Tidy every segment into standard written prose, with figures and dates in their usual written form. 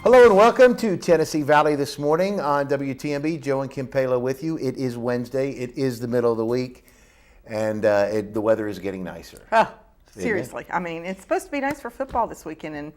Hello and welcome to Tennessee Valley this morning on WTMB. Joe and Kim Palo with you. It is Wednesday. It is the middle of the week, and the weather is getting nicer. Oh, seriously. I mean, it's supposed to be nice for football this weekend, and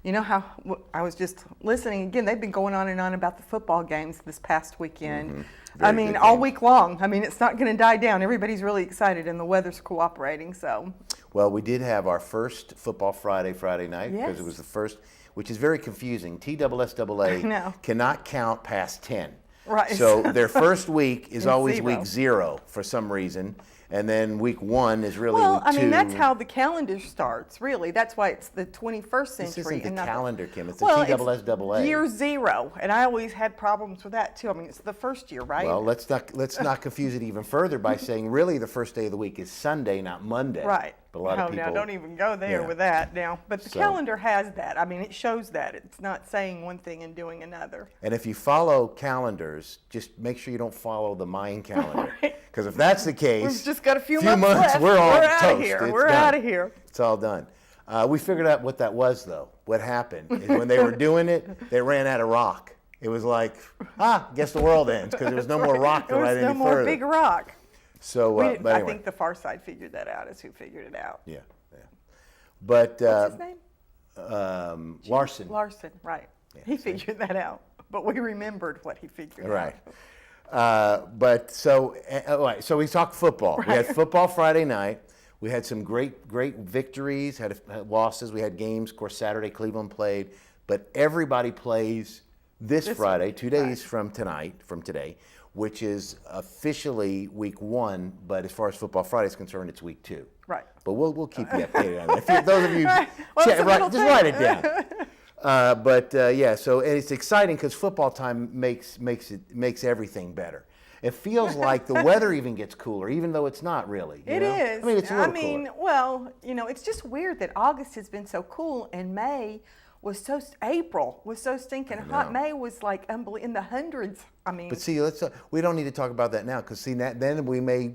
you know how I was just listening again. They've been going on and on about the football games this past weekend. Mm-hmm. I mean, all week long. I mean, it's not going to die down. Everybody's really excited, and the weather's cooperating. So, well, we did have our first Football Friday night because it was the first, which is very confusing. TSSAA cannot count past 10. Right. So their first week is always zero. week 0 for some reason. And then week 1 is really well, week 2. I mean, that's how the calendar starts, really. That's why it's the 21st century. This isn't the calendar, Kim. It's the well, TSSAA. It's year 0, and I always had problems with that, too. I mean, it's the first year, right? Well, let's not confuse it even further by saying really the first day of the week is Sunday, not Monday. Right. But a lot of people. Now, don't even go there with that now. But the calendar has that. I mean, it shows that. It's not saying one thing and doing another. And if you follow calendars, just make sure you don't follow the Mayan calendar. Because if that's the case, we've just got a few months left. We're out of here. We're out of here. It's all done. We figured out what that was, though. What happened is when they were doing it, they ran out of rock. It was like, guess the world ends because there was no more rock to write any further. There was no more big rock. So, but anyway. I think the Far Side figured that out. Is who figured it out? Yeah. But what's his name? Larson. Larson, right? Yeah, he figured that out. But we remembered what he figured out. Right. So we talked football. Right. We had football Friday night. We had some great victories. Had losses. We had games. Of course, Saturday Cleveland played, but everybody plays this Friday, 2 days from today, which is officially week 1, but as far as Football Friday is concerned, it's week 2. Right. But we'll keep you updated on that. Those of you, well, just write it down. So and it's exciting because football time makes everything better. It feels like the weather even gets cooler, even though it's not really. It is. I mean, it's a little cooler. Well, it's just weird that August has been so cool and April was so stinking hot. May was like in the hundreds. I mean, but see, we don't need to talk about that now because then we may,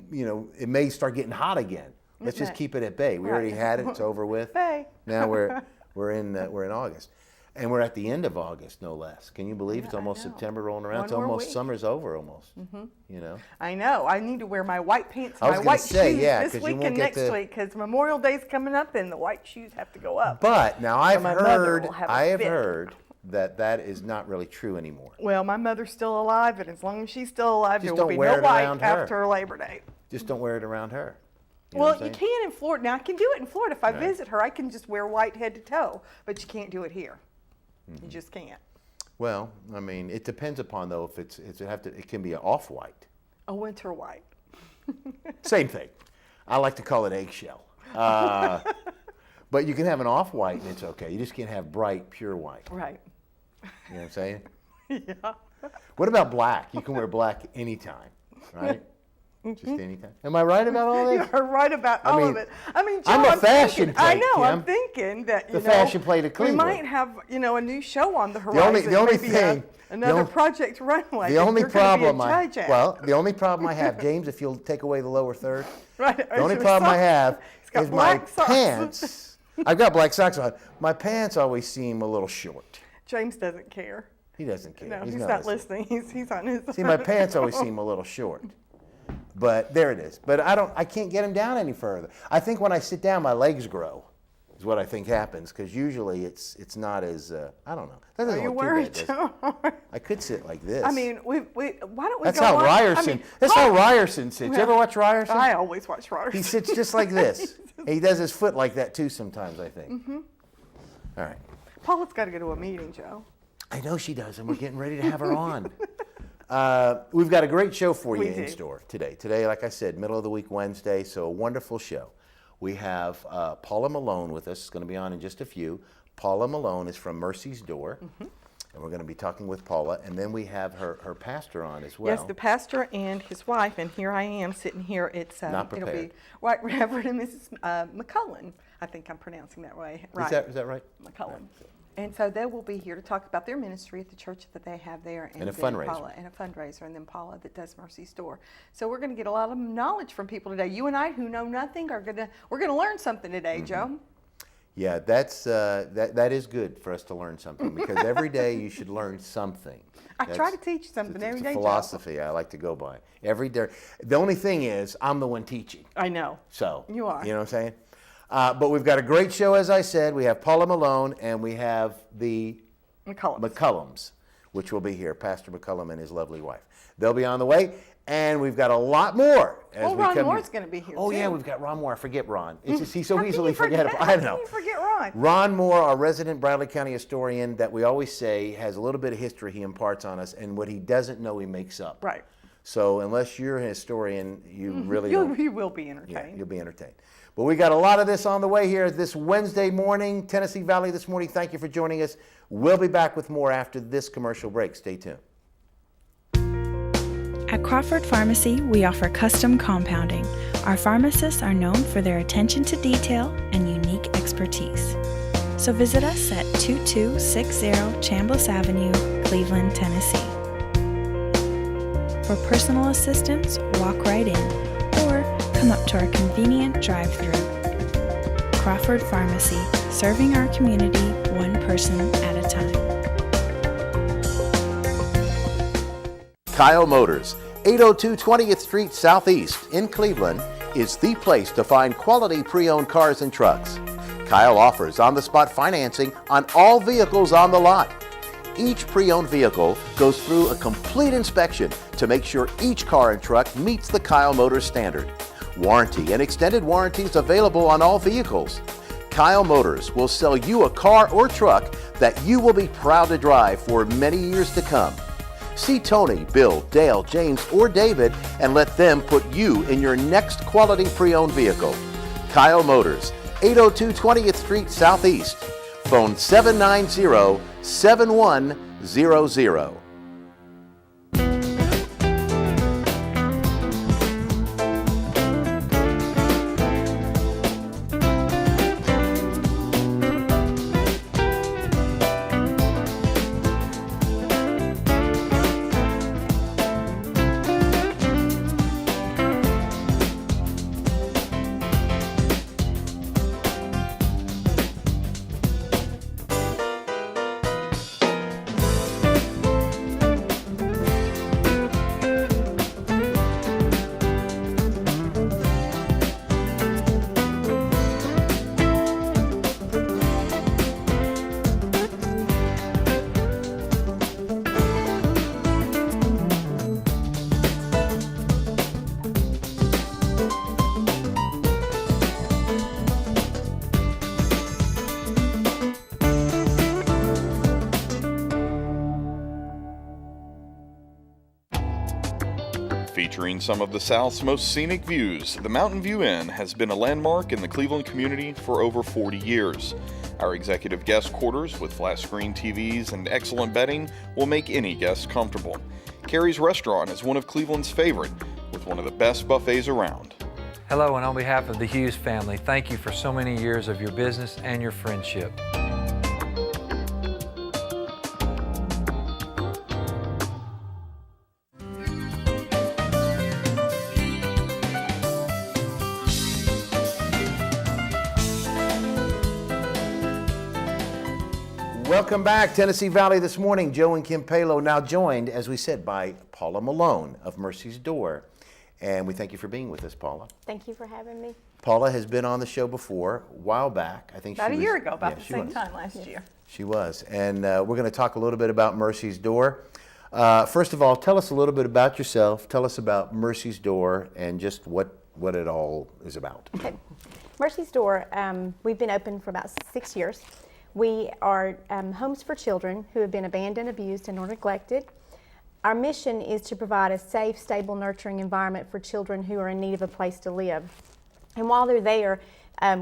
it may start getting hot again. Let's just keep it at bay. We already had it; it's over with. Bay. Now we're in August, and we're at the end of August, no less. Can you believe it's almost September rolling around? It's almost summer's over, almost. Mm-hmm. I know. I need to wear my white pants, and my white shoes this week and next week because Memorial Day's coming up, and the white shoes have to go up. But now I have heard that is not really true anymore. Well, my mother's still alive, and as long as she's still alive, there will be no white after Labor Day. Just don't wear it around her. Well, you can in Florida. Now, I can do it in Florida. If I visit her, I can just wear white head to toe, but you can't do it here. Mm-hmm. You just can't. Well, I mean, it depends upon, though, if it can be an off-white. A winter white. Same thing. I like to call it eggshell. But you can have an off-white and it's okay. You just can't have bright, pure white. Right. You know what I'm saying? Yeah. What about black? You can wear black anytime, right? Just anytime. Am I right about all this? You're right about all of it. I mean, Joe, I'm a fashion plate, I know. Kim. I'm thinking that the fashion plate of Cleveland. We might have a new show on the horizon. The only thing. Another Project Runway. The only problem I have, James, if you'll take away the lower third. Right. The only problem I have is my pants. I've got black socks on. My pants always seem a little short. James doesn't care. He doesn't care. No, he's not listening. He's on his. See, my pants always seem a little short. But there it is. But I can't get them down any further. I think when I sit down, my legs grow, is what I think happens. Because usually it's not as I don't know. That doesn't look too bad. I could sit like this. I mean, why don't we? That's how Ryerson. That's how Ryerson sits. You ever watch Ryerson? I always watch Ryerson. He sits just like this. He does his foot like that too sometimes. I think. Mm-hmm. All right. Paula's got to go to a meeting, Joe. I know she does, and we're getting ready to have her on. We've got a great show for you in store today. Today, like I said, middle of the week, Wednesday, so a wonderful show. We have Paula Malone with us. It's going to be on in just a few. Paula Malone is from Mercy's Door, and we're going to be talking with Paula. And then we have her pastor on as well. Yes, the pastor and his wife, and here I am sitting here. It's not prepared. It'll be Right Reverend and Mrs. McCullen. I think I'm pronouncing that right. Is that right? McCullen. And so they will be here to talk about their ministry at the church that they have there. And a fundraiser. And then Paula that does Mercy's Door. So we're going to get a lot of knowledge from people today. You and I who know nothing we're going to learn something today, Joe. Yeah, that is good for us to learn something, because every day you should learn something. I try to teach you something every day, It's a Joe. philosophy I like to go by. Every day. The only thing is, I'm the one teaching. I know. So. You are. You know what I'm saying? But we've got a great show, as I said. We have Paula Malone, and we have the McCullums, which will be here, Pastor McCullum and his lovely wife. They'll be on the way, and we've got a lot more. Ron Moore's going to be here, Oh, too. yeah, we've got Ron Moore. I forget Ron. It's just, he's so How can easily you forget? forgettable. How I can know. you forget Ron? Ron Moore, our resident Bradley County historian, that we always say has a little bit of history he imparts on us, and what he doesn't know he makes up. Right. So unless you're a historian, you really don't. You will be entertained. Yeah, you'll be entertained. But we got a lot of this on the way here this Wednesday morning, Tennessee Valley This Morning. Thank you for joining us. We'll be back with more after this commercial break. Stay tuned. At Crawford Pharmacy, we offer custom compounding. Our pharmacists are known for their attention to detail and unique expertise. So visit us at 2260 Chambliss Avenue, Cleveland, Tennessee. For personal assistance, walk right in or come up to our convenient drive-thru. Crawford Pharmacy, serving our community one person at a time. Kyle Motors, 802 20th Street Southeast in Cleveland, is the place to find quality pre-owned cars and trucks. Kyle offers on-the-spot financing on all vehicles on the lot. Each pre-owned vehicle goes through a complete inspection to make sure each car and truck meets the Kyle Motors standard. Warranty and extended warranties available on all vehicles. Kyle Motors will sell you a car or truck that you will be proud to drive for many years to come. See Tony, Bill, Dale, James, or David and let them put you in your next quality pre-owned vehicle. Kyle Motors, 802 20th Street Southeast. Phone 790-7100. Featuring some of the South's most scenic views, the Mountain View Inn has been a landmark in the Cleveland community for over 40 years. Our executive guest quarters with flat screen TVs and excellent bedding will make any guest comfortable. Carrie's Restaurant is one of Cleveland's favorite, with one of the best buffets around. Hello, and on behalf of the Hughes family, thank you for so many years of your business and your friendship. Welcome back, Tennessee Valley This Morning. Joe and Kim Palo, now joined, as we said, by Paula Malone of Mercy's Door. And we thank you for being with us, Paula. Thank you for having me. Paula has been on the show before, a while back. I think About she a was, year ago, about yeah, the she same was. time last year. She was. And we're going to talk a little bit about Mercy's Door. First of all, tell us a little bit about yourself. Tell us about Mercy's Door and just what it all is about. Okay. Mercy's Door, we've been open for about 6 years. We are homes for children who have been abandoned, abused, and or neglected. Our mission is to provide a safe, stable, nurturing environment for children who are in need of a place to live. And while they're there,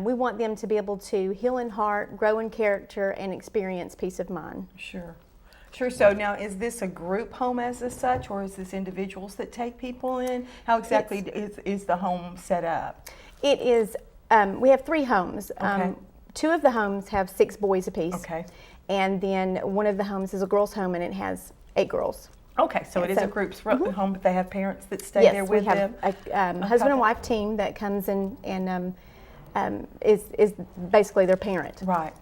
we want them to be able to heal in heart, grow in character, and experience peace of mind. Sure. Sure. So now, is this a group home as such, or is this individuals that take people in? How exactly is the home set up? It is, we have 3 homes. Okay. 2 of the homes have 6 boys apiece. Okay. And then one of the homes is a girls' home, and it has 8 girls. Okay, so it is a group home, but they have parents that stay there Yes, with we have them? a husband and wife team that comes in and is basically their parent. Right.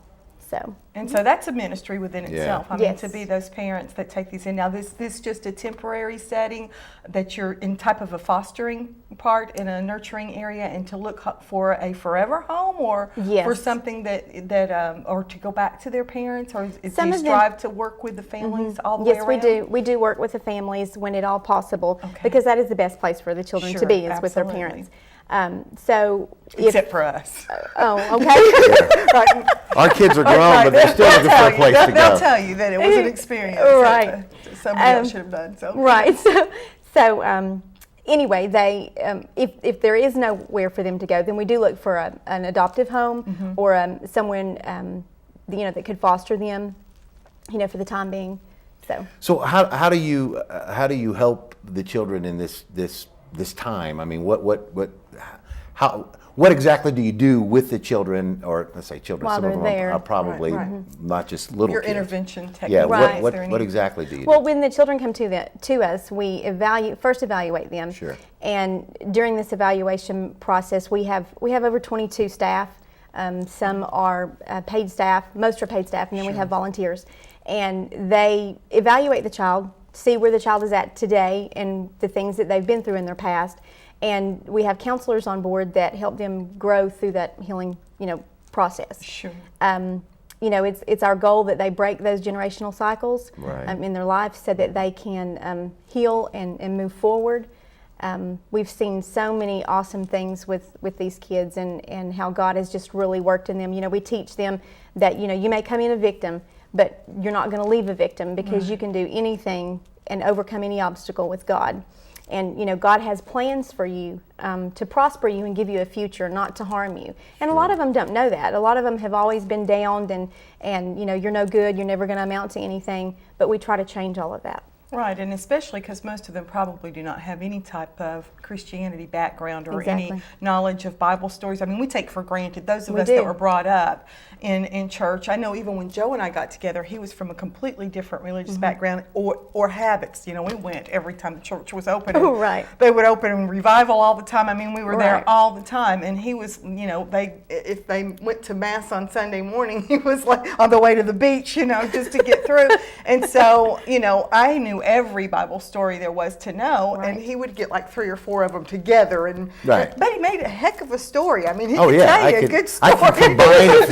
So. And so that's a ministry within itself. I mean, Yes. to be those parents that take these in. Now, this just a temporary setting that you're in type of a fostering part in a nurturing area, and to look for a forever home, or Yes. for something that or to go back to their parents, or do you Some of them- strive to work with the families all the way Yes, around? we do. We do work with the families when at all possible, Okay. because that is the best place for the children Sure, to be, is with their absolutely. parents. So, Except for us. okay. Our kids are grown, but they're still looking for a place to They'll go. tell you that it was an experience Right. that somebody else should have done. So. Right. So anyway, they if there is nowhere for them to go, then we do look for an adoptive home, or someone that could foster them, for the time being. So how do you help the children in this time? I mean, what exactly do you do with the children, or let's say children? While some of they're them there. are probably Right. not just little Your kids. intervention technique. Yeah. Right. What exactly do you Well, do? when the children come to us, we first evaluate them. Sure. And during this evaluation process, we have over 22 staff. Some are paid staff, most are paid staff, and then we have volunteers. And they evaluate the child, see where the child is at today and the things that they've been through in their past. And we have counselors on board that help them grow through that healing, process. Sure. It's our goal that they break those generational cycles Right. in their life, so that they can heal and move forward. We've seen so many awesome things with these kids, and how God has just really worked in them. We teach them that, you may come in a victim, but you're not going to leave a victim, because you can do anything and overcome any obstacle with God. And God has plans for you, to prosper you and give you a future, not to harm you. And a lot of them don't know that. A lot of them have always been downed, and you're no good, you're never going to amount to anything. But we try to change all of that. Right, and especially because most of them probably do not have any type of Christianity background, or any Exactly. knowledge of Bible stories. I mean, we take for granted, those of We us do. that were brought up in church. I know even when Joe and I got together, he was from a completely different religious background, or habits. We went every time the church was open. and Oh, right. They would open revival all the time. I mean, we were there Right. all the time. And he was, if they went to Mass on Sunday morning, he was like on the way to the beach, just to get through. And so, I knew every Bible story there was to know, and he would get like 3 or 4 of them together. And Right. but he made a heck of a story. I mean, he Oh, could yeah, tell I you a could- good I story. could combine it.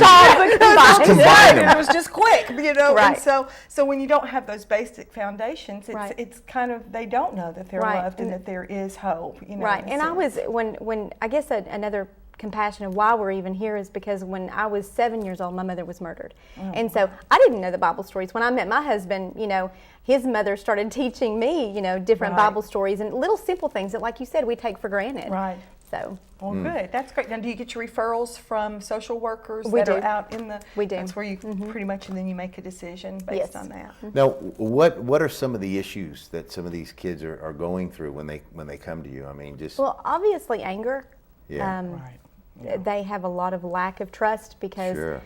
Combine them. It was just quick, Right. And so when you don't have those basic foundations, Right. it's kind of, they don't know that they're Right. loved and that there is hope. Right, in a and I was, sense. when I guess another compassion of why we're even here is because when I was 7 years old, my mother was murdered. And so I didn't know the Bible stories. When I met my husband, his mother started teaching me, different Right. Bible stories and little simple things that, like you said, we take for granted. Right. So, Well, good. That's great. Now, do you get your referrals from social workers We that do. are out in the? We do. That's where you pretty much, and then you make a decision based Yes. on that. Now, what are some of the issues that some of these kids are going through when they come to you? I mean, just well, obviously anger. Yeah. Right. They have a lot of lack of trust because, Sure.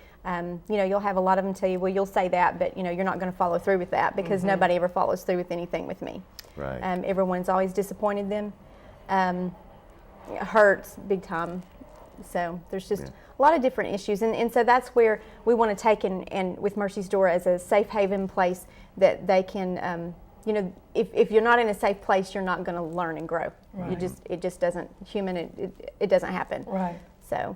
you'll have a lot of them tell you, well, you'll say that, but, you're not going to follow through with that, because nobody ever follows through with anything with me. Right. Everyone's always disappointed them. It hurts big time. So there's just a lot of different issues. And so that's where we want to take and with Mercy's Door as a safe haven place that they can, if you're not in a safe place, you're not going to learn and grow. Right. It just doesn't, it doesn't happen. Right. So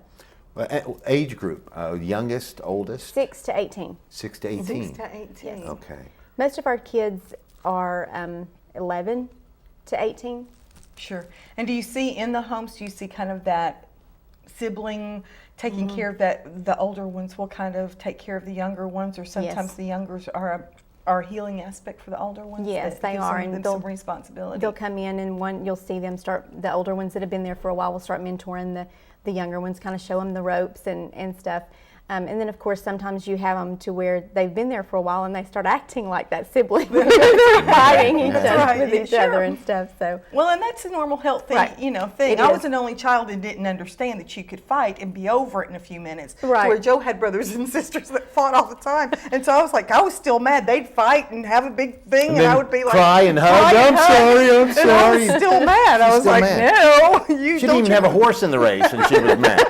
Age group, youngest, oldest? 6 to 18. 6 to 18. 6 to 18. Okay. Most of our kids are 11 to 18. Sure. And do you see in the homes, do you see kind of that sibling taking care of that, the older ones will kind of take care of the younger ones, or sometimes Yes. the youngers are a healing aspect for the older ones? Yes, that they gives are, them and some responsibility. They'll come in, and you'll see them start, the older ones that have been there for a while will start mentoring the younger ones, kind of show them the ropes and stuff. And then, of course, sometimes you have them to where they've been there for a while and they start acting like that sibling. They're fighting each other Right, with each sure. other and stuff. So Well, and that's a normal health thing, Right. thing. It I is. was an only child and didn't understand that you could fight and be over it in a few minutes. Right. Where Joe had brothers and sisters that fought all the time. And so I was like, I was still mad. They'd fight and have a big thing, and, then I would be like, cry and hug. cry and I'm hug. sorry, I'm And I sorry. was still mad. I She's was still like, mad. no, you She don't didn't even have a horse in the race, and she was mad.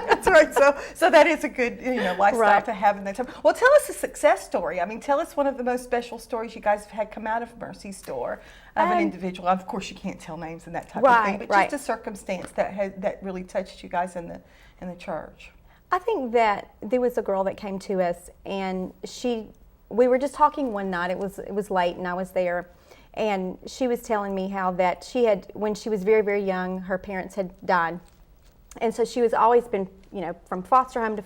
That's right. So that is a good, lifestyle Right. to have in that time. Well, tell us a success story. I mean, tell us one of the most special stories you guys have had come out of Mercy's store of an individual. Of course, you can't tell names and that type of thing, but Right. just a circumstance that really touched you guys in the church. I think that there was a girl that came to us, and we were just talking one night. It was late, and I was there, and she was telling me how that when she was very, very young, her parents had died, and so she was always been, from foster home to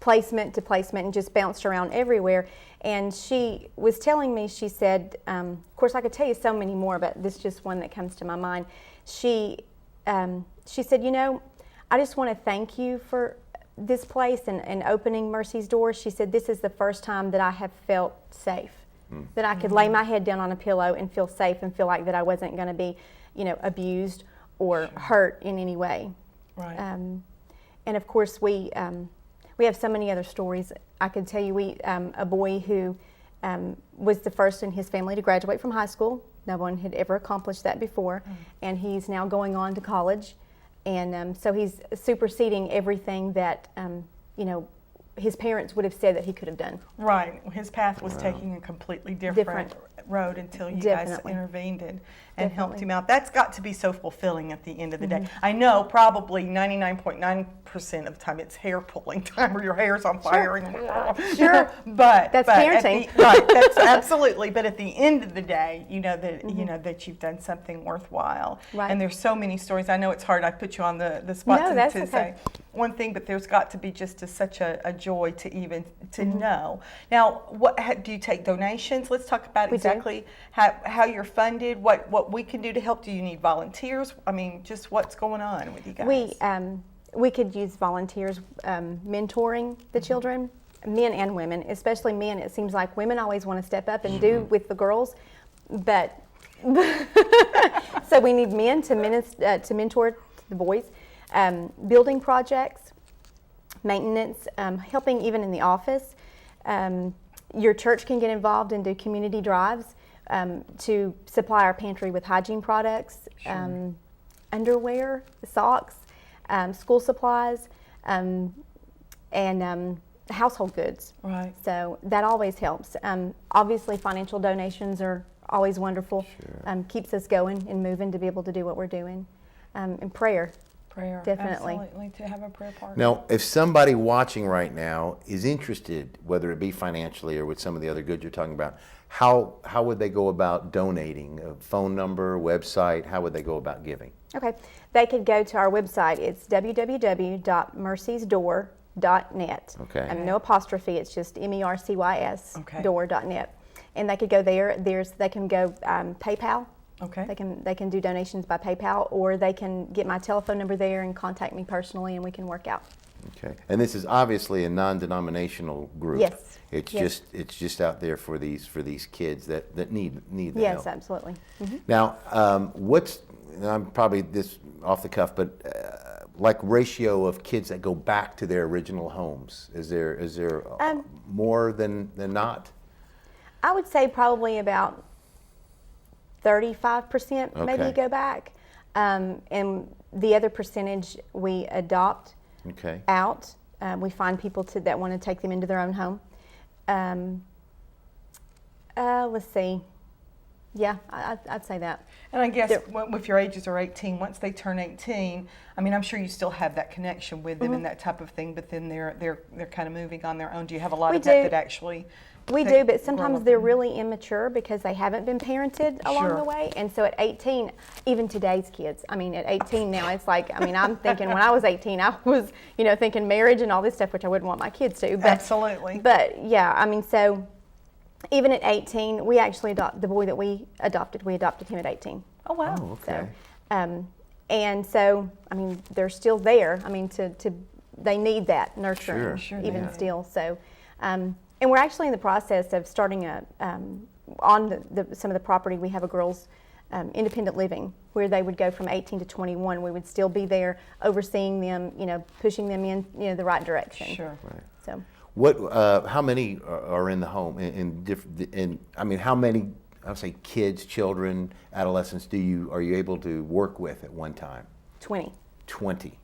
placement, and just bounced around everywhere. And she was telling me, she said, of course, I could tell you so many more, but this is just one that comes to my mind. She said, I just want to thank you for this place and opening Mercy's doors. She said, this is the first time that I have felt safe, that I could lay my head down on a pillow and feel safe and feel like that I wasn't going to be, abused or hurt in any way. Right. And of course, we have so many other stories. I could tell you, a boy who was the first in his family to graduate from high school. No one had ever accomplished that before, and he's now going on to college. And so he's superseding everything that, his parents would have said that he could have done. Right. His path was taking a completely different road until you guys intervened and helped him out. That's got to be so fulfilling at the end of the day. I know probably 99.9% of the time it's hair pulling time where your hair's on fire. Sure. But That's parenting. Right. That's absolutely. But at the end of the day, that you've done something worthwhile. Right. And there's so many stories. I know it's hard. I put you on the spot No, to that's say okay. one thing, but there's got to be just such a joy to even to know. Now, do you take donations? Let's talk about We do. exactly how you're funded, what we can do to help. Do you need volunteers? I mean, just what's going on with you guys? We could use volunteers mentoring the children, men and women, especially men. It seems like women always want to step up and do with the girls, but so we need men to mentor the boys. Building projects, maintenance, helping even in the office. Your church can get involved and do community drives to supply our pantry with hygiene products, underwear, socks, school supplies, and household goods. Right. So that always helps. Obviously, financial donations are always wonderful. Sure. Keeps us going and moving to be able to do what we're doing. And prayer. Prayer, Definitely. absolutely, to have a prayer partner. Now, if somebody watching right now is interested, whether it be financially or with some of the other goods you're talking about, how would they go about donating? A phone number, website, how would they go about giving? Okay, they could go to our website. It's www.mercysdoor.net. Okay. And no apostrophe, it's just MERCYS Okay. door.net. And they could go there. They can go PayPal. Okay. They can do donations by PayPal, or they can get my telephone number there and contact me personally, and we can work out. Okay. And this is obviously a non-denominational group. Yes. It's Yes. just out there for these kids that need the Yes, help. absolutely. Now, I'm probably this off the cuff, but like ratio of kids that go back to their original homes, is there more than not? I would say probably about 35% maybe Okay. go back, and the other percentage we adopt Okay. out. We find people that want to take them into their own home. Let's see. Yeah, I'd say that. And I guess if your ages are 18, once they turn 18, I mean, I'm sure you still have that connection with them and that type of thing, but then they're kind of moving on their own. Do you have a lot We of that do. actually? We they do, but grow sometimes up they're in? really immature because they haven't been parented along Sure. the way. And so at 18, even today's kids, I mean, at 18 now, it's like, I mean, I'm thinking when I was 18, I was, thinking marriage and all this stuff, which I wouldn't want my kids to. But, Absolutely. But yeah, I mean, so even at 18, we actually the boy that we adopted him at 18. Oh, wow. Oh, okay. So, and so, I mean, they're still there. I mean, they need that nurturing, Sure, even yeah. still. So, and we're actually in the process of starting on some of the property. We have a girls' independent living where they would go from 18 to 21. We would still be there, overseeing them, pushing them in, the right direction. Sure. Right. So, How many are in the home? I mean, how many? I'll say kids, children, adolescents. Are you able to work with at one time? 20. 20.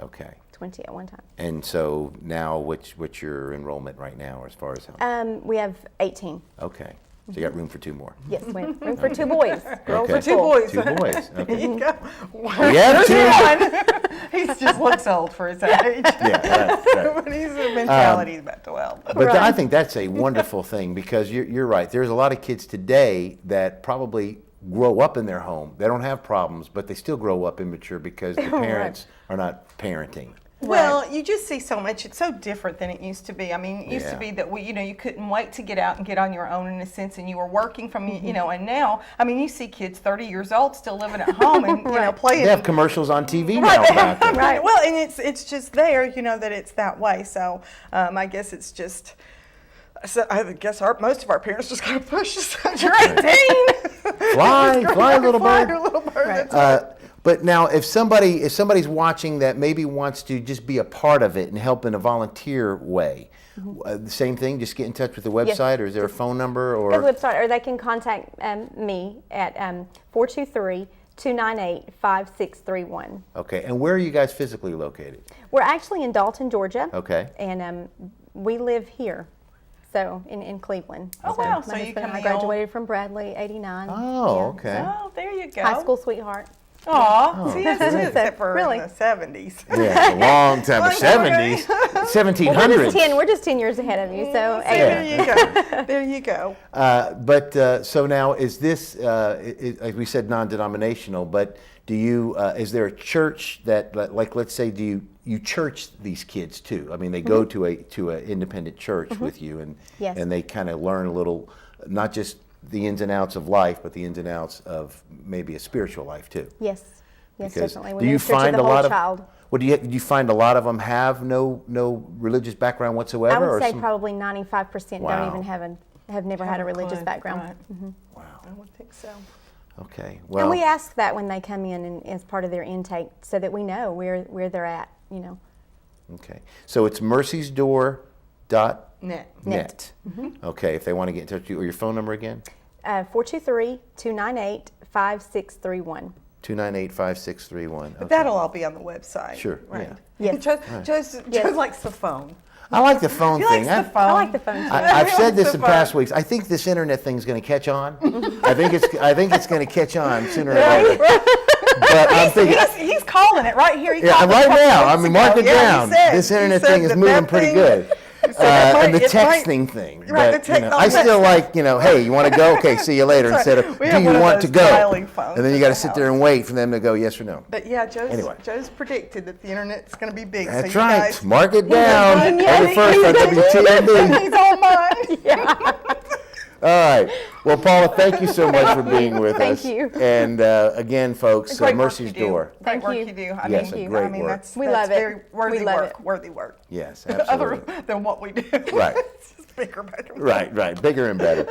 Okay. 20 at one time. And so now, what's your enrollment right now, as far as how? We have 18. Okay. So you got room for 2 more. Yes, we have room for 2 boys. Girls Okay. are Two full. boys. 2 boys. There Okay. you go. We have 2. He just looks old for his age. Yeah, right. But he's a mentality about 12. But I think that's a wonderful thing, because you're right. There's a lot of kids today that probably grow up in their home. They don't have problems, but they still grow up immature because the parents are not parenting. Well, you just see so much. It's so different than it used to be. I mean, it used to Yeah. be that you couldn't wait to get out and get on your own in a sense, and you were working from, and now, I mean, you see kids 30 years old still living at home and, playing. They have commercials on TV now about that. Right. Well, and it's just there, that it's that way. So I guess it's just. So I guess most of our parents just kind of push us. You're 18. Fly, little bird. Fly, little bird. Right. That's But now, if somebody's watching that maybe wants to just be a part of it and help in a volunteer way, the same thing, just get in touch with the website, or is there a phone number? Or The website, or they can contact me at 423-298-5631. Okay, and where are you guys physically located? We're actually in Dalton, Georgia. Okay. And we live here. So in Cleveland. Oh, wow. My So you husband come and I the old- graduated from Bradley, 89. Oh, Yeah. okay. Oh, there you go. High school sweetheart. Aw, see, that's So, except for really. in the 70s. Yeah, it's a long time. The 70s, Well, 1700s. we're just 10 years ahead of you. So See, there you go. There you go. But so now, is this, like we said, non-denominational? But do you? Is there a church that, like, let's say, do you church these kids too? I mean, they go to a independent church with you, and Yes. and they kind of learn a little, not just the ins and outs of life, but the ins and outs of maybe a spiritual life too. Yes. Yes, Because definitely. We do you minister to find the a whole lot of? child. What do you find a lot of them have no religious background whatsoever? I would or say some- probably 95% Wow. don't even have never had a religious clue, background. right. Wow. I would think so. Okay. And Well. we ask that when they come in and as part of their intake, so that we know where they're at. Okay. So it's mercysdoor.net. Net. Okay. If they want to get in touch with you, or your phone number again? 423-298-5631. 298-5631. But that'll all be on the website. Sure, Right. yeah. Yes. Joe likes the phone. I like the phone He thing. likes the phone. I like the phone too. I've said this the in past phone. weeks. I think this internet thing's going to catch on. I think it's going to catch on sooner or later. But I'm thinking, He's calling it right here. He yeah, called it right a couple now. I weeks mean, ago. mark it Yeah, he down. said- This he internet said thing is that moving that pretty thing- good. that And the it might- texting thing. Right, but, the text- I still like, hey, you want to go? Okay, see you later. That's Instead right. of, We do have you one of want to those go? dialing phones And then you at got to the sit there and wait for them to go yes or no. But yeah, Anyway. Joe's predicted that the internet's going to be big. That's so you right. guys, Mark it down. Yeah, Every first on WTMB. he's on mine. All right. Well, Paula, thank you so much for being with us. Thank you. And again, folks, Great work Mercy's you do. Door. Great Thank work you. you do. Yes, I great mean, work. that's We that's love it. very worthy We love work. it. Worthy work. Yes, Other absolutely. than what we do. Right. It's just bigger, better. Right, bigger and better.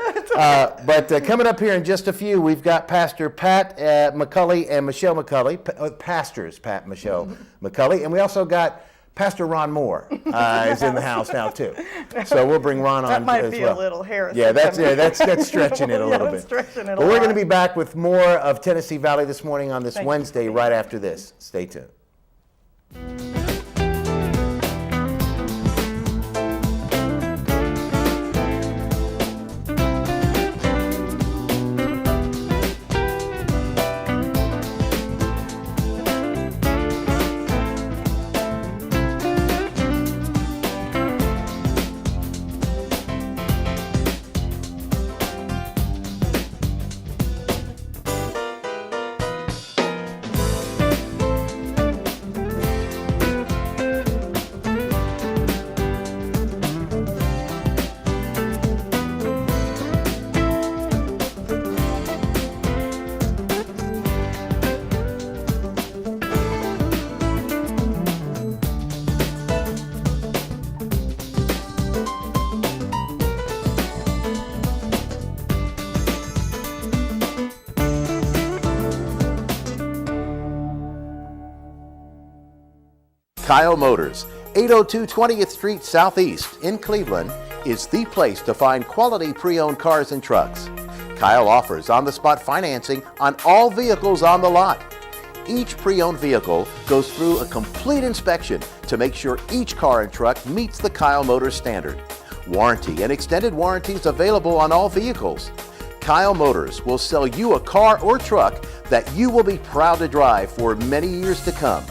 But coming up here in just a few, we've got Pastor Pat McCulley and Michelle McCulley, pastors Pat and Michelle McCulley, and we also got Pastor Ron Moore is in the house now too. So we'll bring Ron on That might as be well. a little heresy. Yeah, that's stretching it a Yeah, little that's bit. stretching it a But we're going to lot. be back with more of Tennessee Valley this morning on this Thank you. Wednesday right after this. Stay tuned. Kyle Motors, 802 20th Street Southeast in Cleveland, is the place to find quality pre-owned cars and trucks. Kyle offers on-the-spot financing on all vehicles on the lot. each pre-owned vehicle goes through a complete inspection to make sure each car and truck meets the Kyle Motors standard. Warranty and extended warranties available on all vehicles. Kyle Motors will sell you a car or truck that you will be proud to drive for many years to come.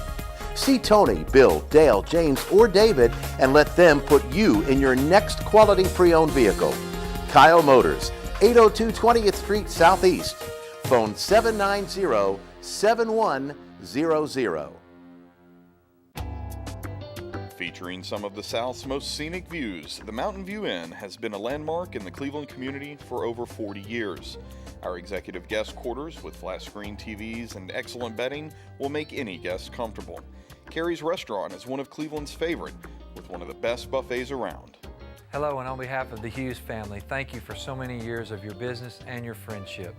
See Tony, Bill, Dale, James, or David and let them put you in your next quality pre-owned vehicle. Kyle Motors, 802 20th Street Southeast. Phone 790-7100. Featuring some of the South's most scenic views, the Mountain View Inn has been a landmark in the Cleveland community for over 40 years. Our executive guest quarters with flat screen TVs and excellent bedding will make any guest comfortable. Carrie's Restaurant is one of Cleveland's favorite, with one of the best buffets around. Hello, and on behalf of the Hughes family, thank you for so many years of your business and your friendship.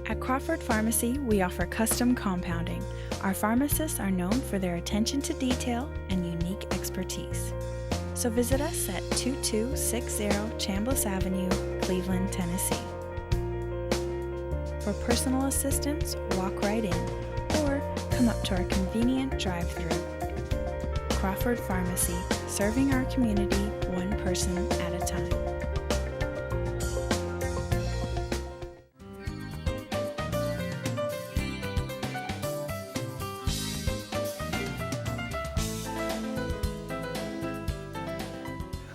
At Crawford Pharmacy, we offer custom compounding. Our pharmacists are known for their attention to detail and unique expertise. So visit us at 2260 Chambliss Avenue, Cleveland, Tennessee. For personal assistance, walk right in or come up to our convenient drive-thru. Crawford Pharmacy, serving our community one person at a time.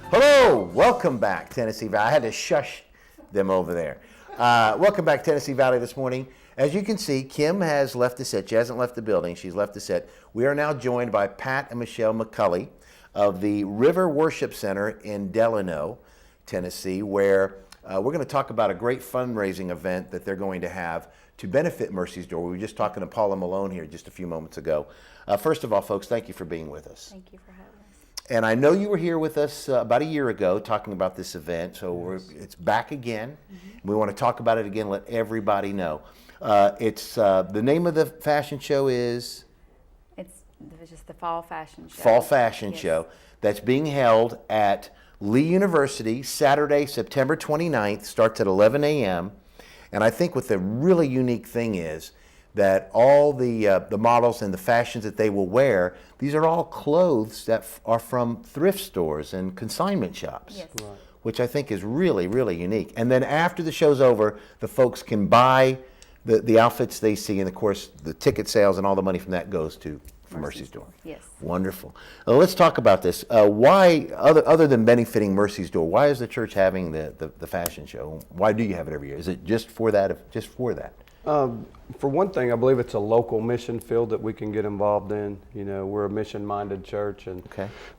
Hello, welcome back, Tennessee Valley. I had to shush them over there. Welcome back, Tennessee Valley, this morning. As you can see, Kim has left the set. She hasn't left the building. She's left the set. We are now joined by Pat and Michelle McCulley of the River Worship Center in Delano, Tennessee, where we're going to talk about a great fundraising event that they're going to have to benefit Mercy's Door. We were just talking to Paula Malone here just a few moments ago. First of all, folks, thank you for being with us. Thank you for having us. And I know you were here with us about a year ago talking about this event, so it's back again. We want to talk about it again, let everybody know. It's the name of the fashion show is? It's just the Fall Fashion Show. Fall Fashion Yes. Show. That's being held at Lee University Saturday, September 29th, starts at 11 a.m. And I think what the really unique thing is that all the models and the fashions that they will wear, these are all clothes that are from thrift stores and consignment shops. Yes. Right. Which I think is really, really unique. And then after the show's over, the folks can buy the outfits they see, and of course the ticket sales and all the money from that goes to Mercy's Door. Yes. Wonderful. Let's talk about this. Why, other than benefiting Mercy's Door, why is the church having the fashion show? Why do you have it every year? Is it just for that? Just for that? For one thing, I believe it's a local mission field that we can get involved in. You know, we're a mission-minded church, and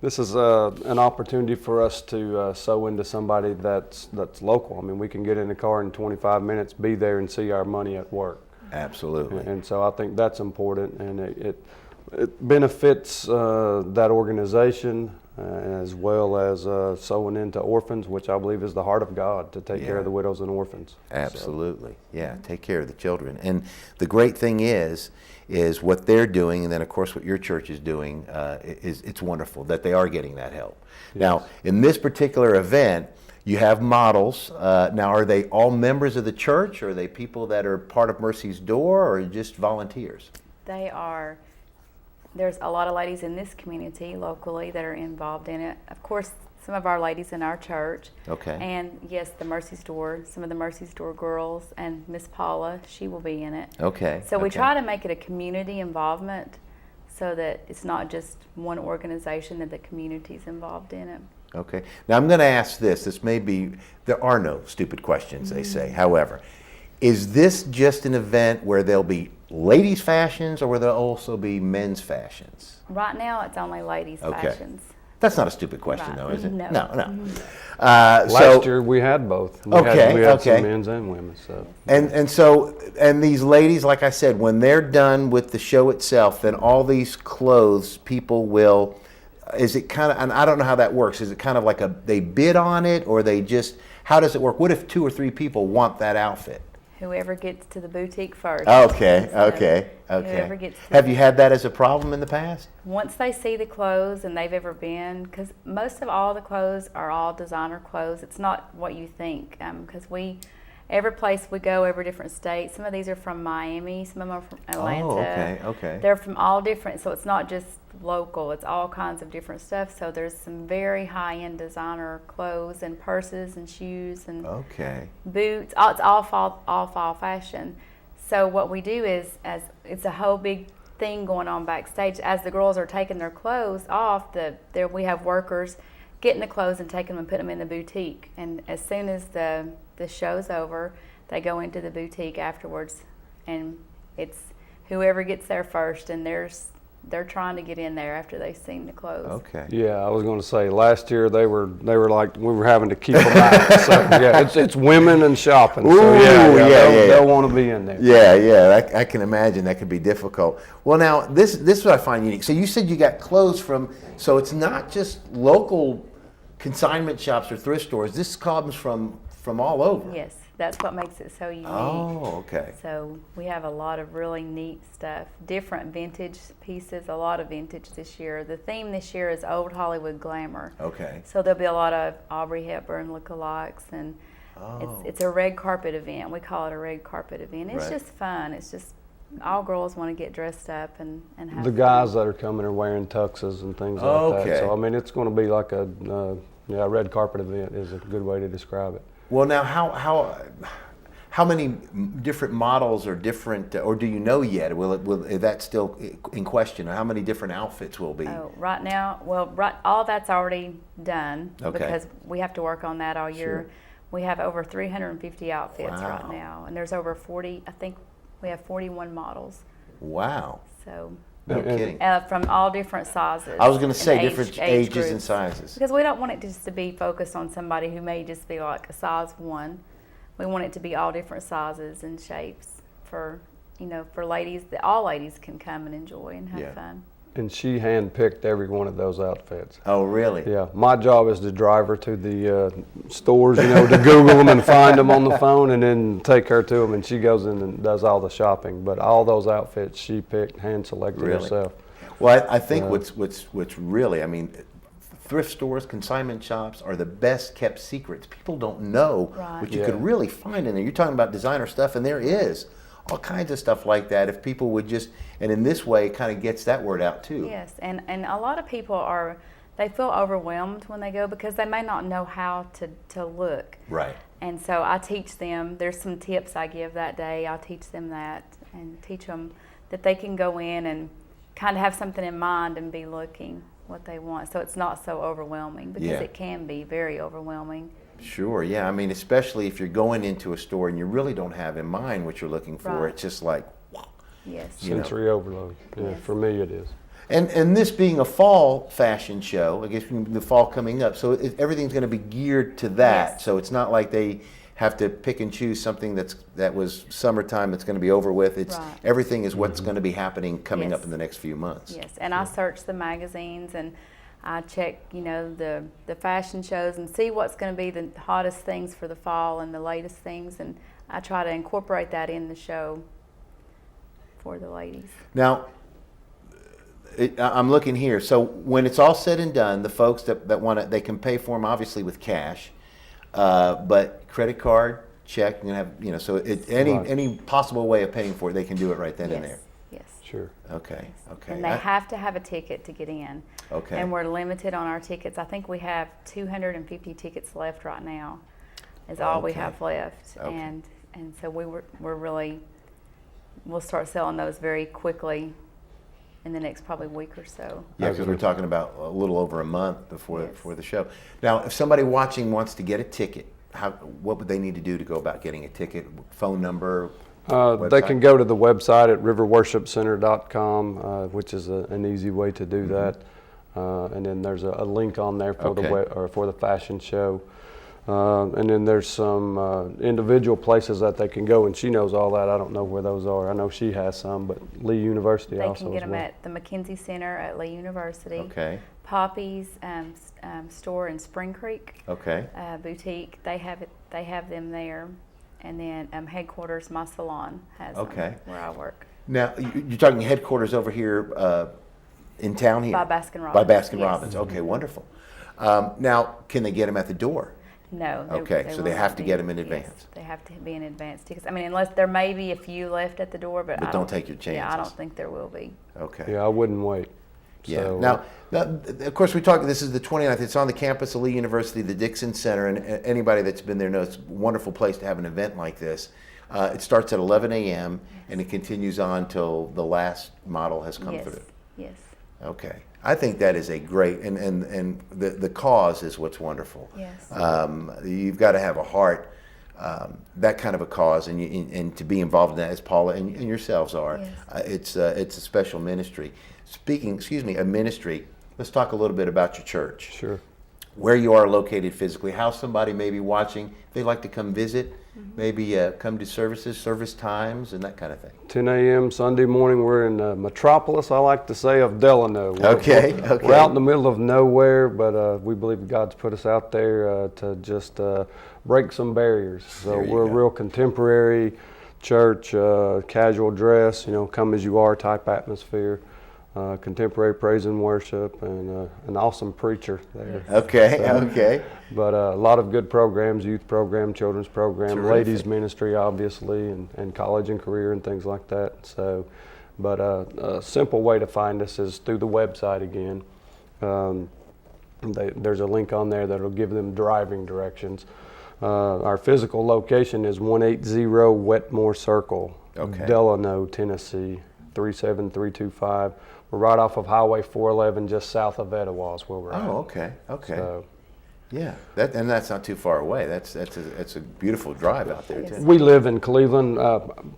this is an opportunity for us to sow into somebody that's local. I mean, we can get in the car in 25 minutes, be there, and see our money at work. Absolutely. And so I think that's important, and it benefits that organization as well as sowing into orphans, which I believe is the heart of God, to take care of the widows and orphans. Absolutely. Yeah, take care of the children. And the great thing is what they're doing, and then of course what your church is doing, it's wonderful that they are getting that help. Yes. Now, in this particular event, you have models. Now, are they all members of the church, or are they people that are part of Mercy's Door, or just volunteers? They are. There's a lot of ladies in this community locally that are involved in it. Of course, some of our ladies in our church. Okay. And yes, the Mercy's Door, some of the Mercy's Door girls, and Miss Paula, she will be in it. Okay. So we try to make it a community involvement so that it's not just one organization, that the community's involved in it. Okay. Now I'm going to ask this. This may be, there are no stupid questions, they say. However, is this just an event where there'll be ladies' fashions, or will there also be men's fashions? Right now, it's only ladies' fashions. That's not a stupid question, though, is it? No. No. Last year we had both. We had some men's and women's. So. And these ladies, like I said, when they're done with the show itself, then all these clothes, people will. Is it kind of? And I don't know how that works. Is it kind of like they bid on it, or they just? How does it work? What if 2 or 3 people want that outfit? Whoever gets to the boutique first. Okay. Okay. Whoever gets to Have you had that as a problem in the past? Once they see the clothes and they've ever been, because most of all the clothes are all designer clothes. It's not what you think, because every place we go, every different state. Some of these are from Miami, some of them are from Atlanta. Oh, okay, okay. They're from all different, so it's not just local. It's all kinds of different stuff. So there's some very high-end designer clothes and purses and shoes and boots. It's all fall fashion. So what we do is, as it's a whole big thing going on backstage, as the girls are taking their clothes off, we have workers getting the clothes and taking them and putting them in the boutique. And as soon as the show's over, they go into the boutique afterwards, and it's whoever gets there first, and they're trying to get in there after they've seen the clothes. Okay. Yeah, I was going to say last year they were like we were having to keep them out. So yeah, it's women and shopping. Ooh, so they'll yeah. want to be in there. Yeah. I can imagine that could be difficult. Well, now this is what I find unique. So you said you got clothes so it's not just local consignment shops or thrift stores. This comes from all over. Yes, that's what makes it so unique. Oh, okay. So we have a lot of really neat stuff, different vintage pieces, a lot of vintage this year. The theme this year is old Hollywood glamour. Okay. So there'll be a lot of Aubrey Hepburn lookalikes, and it's a red carpet event. We call it a red carpet event. It's just fun. It's just all girls want to get dressed up and have The guys that are coming are wearing tuxes and things like that. So I mean, it's going to be like a red carpet event is a good way to describe it. Well, now how many different models are different, or do you know yet? Is that still in question? Or how many different outfits will be? Oh, right now, all that's already done because we have to work on that all year. Sure. We have over 350 outfits right now, and there's over 40. I think we have 41 models. Wow. So. No kidding. From all different sizes. I was going to say different age ages groups. and sizes. Because we don't want it just to be focused on somebody who may just be like a size 1. We want it to be all different sizes and shapes for ladies, that all ladies can come and enjoy and have fun. And she handpicked every one of those outfits. Oh, really? Yeah. My job is to drive her to the stores, to Google them and find them on the phone, and then take her to them, and she goes in and does all the shopping. But all those outfits she picked, hand selected herself. Well, I think what's really, I mean, thrift stores, consignment shops are the best kept secrets. People don't know what you could really find in there. You're talking about designer stuff, and there is all kinds of stuff like that. If people would just, and in this way, it kind of gets that word out too. Yes, and a lot of people they feel overwhelmed when they go because they may not know how to look. Right. And so I teach them, there's some tips I give that day. I'll teach them that and teach them that they can go in and kind of have something in mind and be looking what they want. So it's not so overwhelming because it can be very overwhelming. Sure, yeah. I mean, especially if you're going into a store and you really don't have in mind what you're looking for. Right. It's just like, yes. Sensory overload. Yeah, for me it is. And this being a fall fashion show, I guess the fall coming up, so everything's going to be geared to that. Yes. So it's not like they have to pick and choose something that was summertime that's going to be over with. It's everything is what's going to be happening coming up in the next few months. Yes, and I search the magazines and I check, the fashion shows and see what's going to be the hottest things for the fall and the latest things, and I try to incorporate that in the show for the ladies. Now, I'm looking here. So when it's all said and done, the folks that want it, they can pay for them obviously with cash, but credit card, check, so any possible way of paying for it, they can do it right then and there. Yes. Sure. Okay. And they have to have a ticket to get in. Okay. And we're limited on our tickets. I think we have 250 tickets left right now. Is all we have left. Okay. And so we'll start selling those very quickly in the next probably week or so. Yeah, because we're talking about a little over a month before the show. Now, if somebody watching wants to get a ticket, what would they need to do to go about getting a ticket? Phone number? They can go to the website at riverworshipcenter.com, which is an easy way to do that. And then there's a link on there for for the fashion show. And then there's some individual places that they can go, and she knows all that. I don't know where those are. I know she has some, but Lee University they also. They can get them at the McKenzie Center at Lee University. Okay. Poppy's store in Spring Creek. Okay. Boutique. They have them there, and then headquarters, my salon has them where I work. Now, you're talking headquarters over here in town here? By Baskin Robbins. By Baskin yes. Robbins. Okay, wonderful. Now, can they get them at the door? No. Okay, so they will have not to be. get them in Yes, advance. they have to be in advance tickets. I mean, unless there may be a few left at the door, but I don't take your Yeah, I chances. don't think there will be. Okay. Yeah, I wouldn't wait. Yeah. So, Now, of course, we talked. This is the 29th. It's on the campus of Lee University, the Dixon Center, and anybody that's been there knows it's a wonderful place to have an event like this. It starts at 11 a.m. and it continues on till the last model has come Yes. through. Yes. Okay. I think that is a great, and the cause is what's wonderful. Yes. You've got to have a heart, that kind of a cause, and to be involved in that, as Paula and yourselves are. Yes. It's a special ministry. Speaking, of ministry, let's talk a little bit about your church. Sure. Where you are located physically, how somebody may be watching, if they'd like to come visit, maybe come to services, service times, and that kind of thing. 10 a.m. Sunday morning. We're in the metropolis, I like to say, of Delano. Okay. We're out in the middle of nowhere, but we believe God's put us out there to just break some barriers. So we're a real contemporary church, casual dress, come as you are type atmosphere. Contemporary praise and worship, and an awesome preacher there. Okay. But a lot of good programs, youth program, children's program, Terrific. ladies ministry, obviously, and college and career and things like that. So, but a simple way to find us is through the website again. There's a link on there that'll give them driving directions. Our physical location is 180 Wetmore Circle, Delano, Tennessee, 37325. We're right off of Highway 411, just south of Etowah is where we're at. Oh, okay. So, Yeah, that's not too far away. That's a beautiful drive out there too. we live in Cleveland.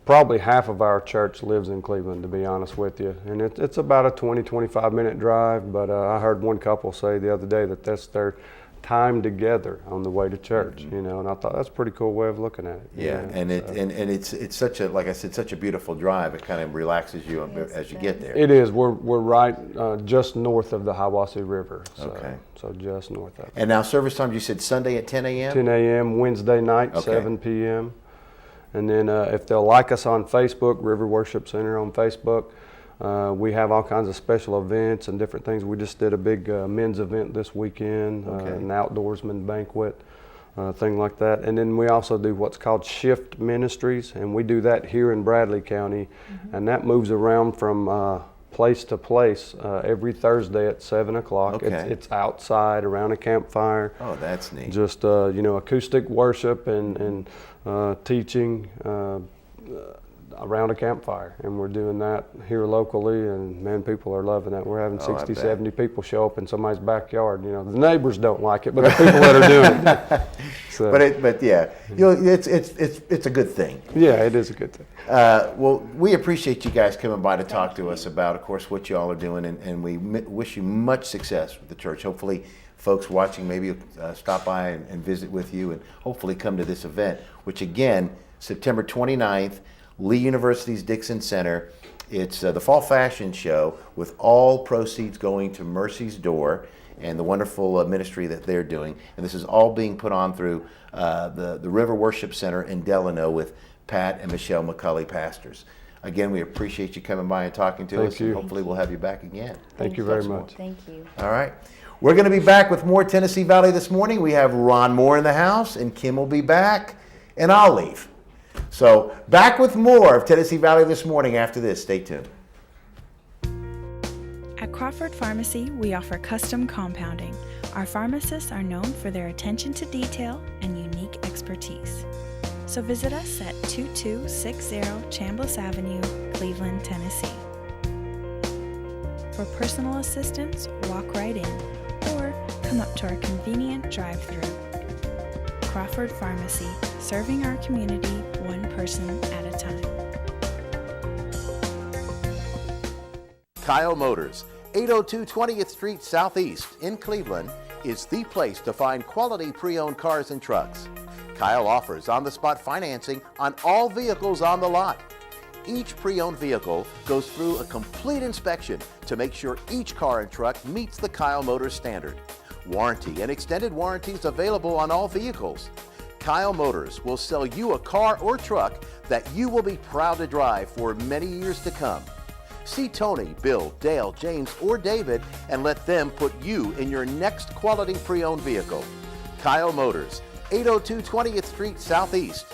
Probably half of our church lives in Cleveland, to be honest with you. And it's about a 20, 25-minute drive. But I heard one couple say the other day that that's their time together on the way to church, and I thought that's a pretty cool way of looking at it. Yeah, and it's such a, like I said, such a beautiful drive. It kind of relaxes you as you get there. It is. We're right just north of the Hiwassee River. So just north of it. And now service times, you said Sunday at 10 a.m.? 10 a.m. Wednesday night, 7 p.m. And then if they'll like us on Facebook, River Worship Center on Facebook, we have all kinds of special events and different things. We just did a big men's event this weekend, an outdoorsman banquet, thing like that. And then we also do what's called shift ministries, and we do that here in Bradley County, and that moves around from place to place every Thursday at 7 o'clock. It's outside around a campfire. Oh, that's neat. Just acoustic worship and teaching around a campfire, and we're doing that here locally, and man, people are loving it. We're having 60, 70 people show up in somebody's backyard. The neighbors don't like it, but the people that are doing it. So, but yeah, it's a good thing. Yeah, it is a good thing. Well, we appreciate you guys coming by to talk to us about, of course, what you all are doing, and we wish you much success with the church. Hopefully, folks watching maybe stop by and visit with you, and hopefully come to this event, which again, September 29th, Lee University's Dixon Center. It's the Fall Fashion Show, with all proceeds going to Mercy's Door and the wonderful ministry that they're doing. And this is all being put on through the River Worship Center in Delano with Pat and Michelle McCulley, pastors. Again, we appreciate you coming by and talking to us. And hopefully we'll have you back again. Thank you very much. Thank you. All right. We're going to be back with more Tennessee Valley this morning. We have Ron Moore in the house, and Kim will be back, and I'll leave. So back with more of Tennessee Valley this morning after this. Stay tuned. At Crawford Pharmacy, we offer custom compounding. Our pharmacists are known for their attention to detail and unique expertise. So visit us at 2260 Chambliss Avenue, Cleveland, Tennessee. For personal assistance, walk right in or come up to our convenient drive-thru. Crawford Pharmacy, serving our community one person at a time. Kyle Motors, 802 20th Street Southeast in Cleveland, is the place to find quality pre-owned cars and trucks. Kyle offers on-the-spot financing on all vehicles on the lot. Each pre-owned vehicle goes through a complete inspection to make sure each car and truck meets the Kyle Motors standard. Warranty and extended warranties available on all vehicles. Kyle Motors will sell you a car or truck that you will be proud to drive for many years to come. See Tony, Bill, Dale, James, or David and let them put you in your next quality pre-owned vehicle. Kyle Motors, 802 20th Street Southeast.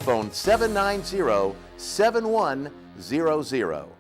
Phone 790-7100.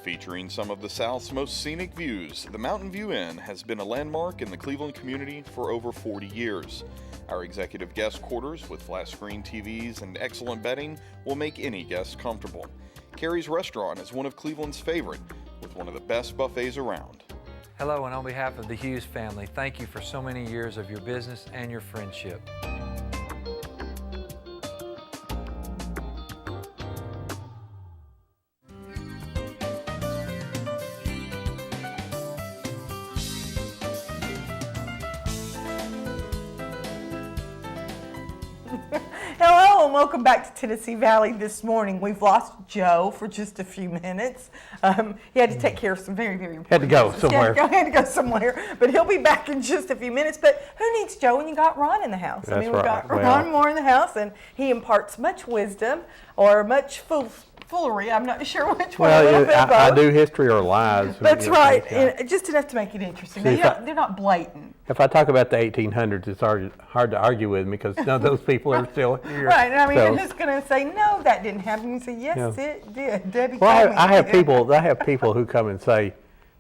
Featuring some of the South's most scenic views, the Mountain View Inn has been a landmark in the Cleveland community for over 40 years. Our executive guest quarters with flat screen TVs and excellent bedding will make any guest comfortable. Carrie's Restaurant is one of Cleveland's favorite, with one of the best buffets around. Hello, and on behalf of the Hughes family, thank you for so many years of your business and your friendship. Hello and welcome back to Tennessee Valley this morning. We've lost Joe for just a few minutes. He had to take care of some very, very important Had to go business. somewhere. Had to go somewhere, but he'll be back in just a few minutes. But who needs Joe when you got Ron in the house? That's we've right. got Well- Ron Moore in the house, and he imparts much wisdom or much foolery. I'm not sure which one. A little bit of I both. do history or lies. That's You know, right, yeah. and just enough to make it interesting. See, Now, they're not blatant. If I talk about the 1800s, it's hard to argue with me because none of those people are still here. Right, and I mean, So- I'm just going to say, no, that didn't happen. You say, yes, Yeah. it did. Debbie Well, told me I it have did. people who come and say,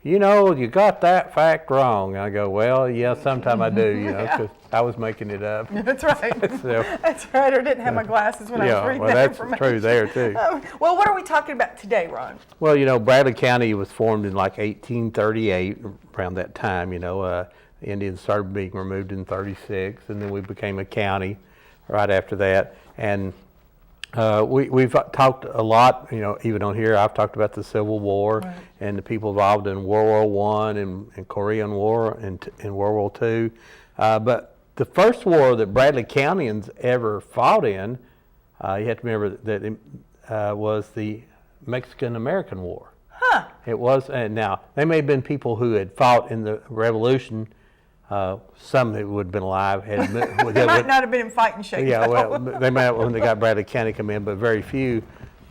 you know, you got that fact wrong. And I go, well, yeah, sometime I do, you know, because I was making it up. That's right. So- That's right. Or didn't have my glasses when I was Yeah, reading well, that that's information. true there, too. Well, what are we talking about today, Ron? Well, you know, Bradley County was formed in like 1838, around that time, you know. Indians started being removed in 36, and then we became a county right after that. And we've talked a lot, you know, even on here, I've talked about the Civil War and the people involved in World War I and Korean War and World War II. But the first war that Bradley Countyans ever fought in, you have to remember that it was the Mexican-American War. Huh. It was, and now, they may have been people who had fought in the Revolution. Some that would have been alive had They might not have been in fighting shape. yeah, though. well, they might have when they got Bradley County come in, but very few.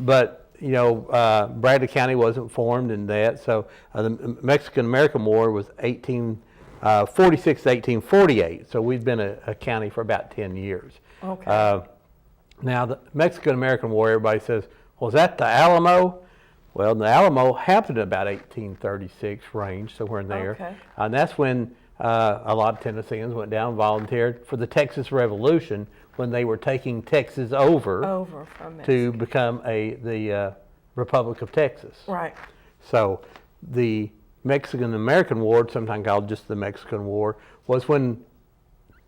But you know, Bradley County wasn't formed in that. So the Mexican-American War was 1846 to 1848. So we've been a county for about 10 years. Okay. Now the Mexican-American War, everybody says, well, is that the Alamo? Well, the Alamo happened in about 1836 range, somewhere in there. Okay. And that's when a lot of Tennesseans went down and volunteered for the Texas Revolution when they were taking Texas over from to become the Republic of Texas. Right. So the Mexican-American War, sometimes called just the Mexican War, was when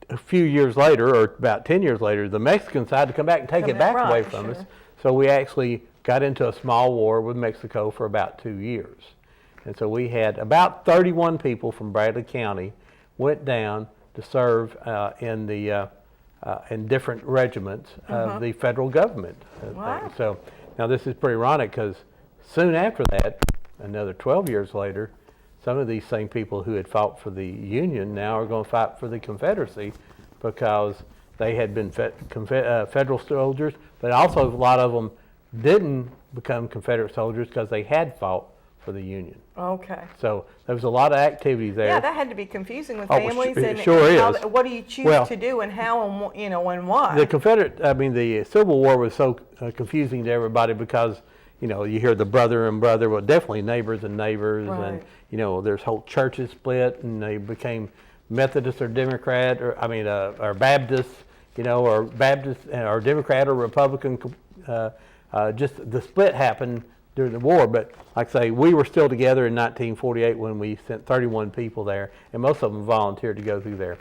a few years later, or about 10 years later, the Mexicans decided to come back and take it back away from us. So we actually got into a small war with Mexico for about 2 years. And so we had about 31 people from Bradley County went down to serve in different regiments of the federal government. Wow. So now this is pretty ironic because soon after that, another 12 years later, some of these same people who had fought for the Union now are going to fight for the Confederacy because they had been federal soldiers, but also a lot of them didn't become Confederate soldiers because they had fought for the union. Okay. So there was a lot of activities there. Yeah, that had to be confusing with Oh, families it and sure how, is. what do you choose Well, to do and how and and why. The Civil War was so confusing to everybody because, you hear the brother and brother, well, definitely neighbors and neighbors, Right. and, there's whole churches split, and they became Methodist or Democrat, or Baptist, or Baptist, or Democrat or Republican. Just the split happened during the war, but like I say, we were still together in 1948 when we sent 31 people there, and most of them volunteered to go through there.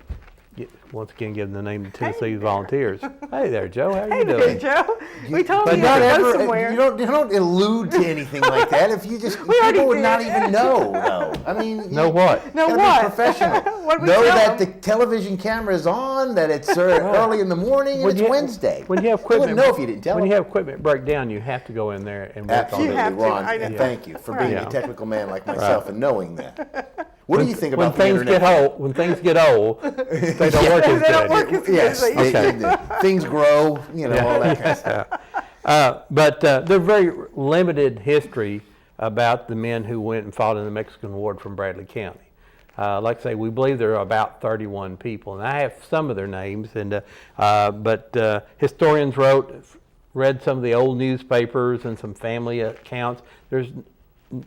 Once again, give them the name of Tennessee Volunteers. Hey there, Joe. How you doing? Hey, Joe. We told But you to not go ever, somewhere. you don't allude to anything like that. If you just, already people would did. not even know, though. I mean, Know what? Know gotta what? be professional. What'd we Know tell that them? the television camera is on, that it's early in the morning, and it's Wednesday. When you have They equipment, wouldn't know if you didn't tell when them. you have equipment break down, you have to go in there and work on Absolutely, it. You have to, Ron, I know. and thank you for being Right. a technical man like myself and knowing that. What do you think When about the things internet? get old, they don't work as They don't good. work as good Yes, as they used to. things grow, all that kind of stuff. But there's very limited history about the men who went and fought in the Mexican War from Bradley County. Like I say, we believe there are about 31 people, and I have some of their names. But historians read some of the old newspapers and some family accounts. There's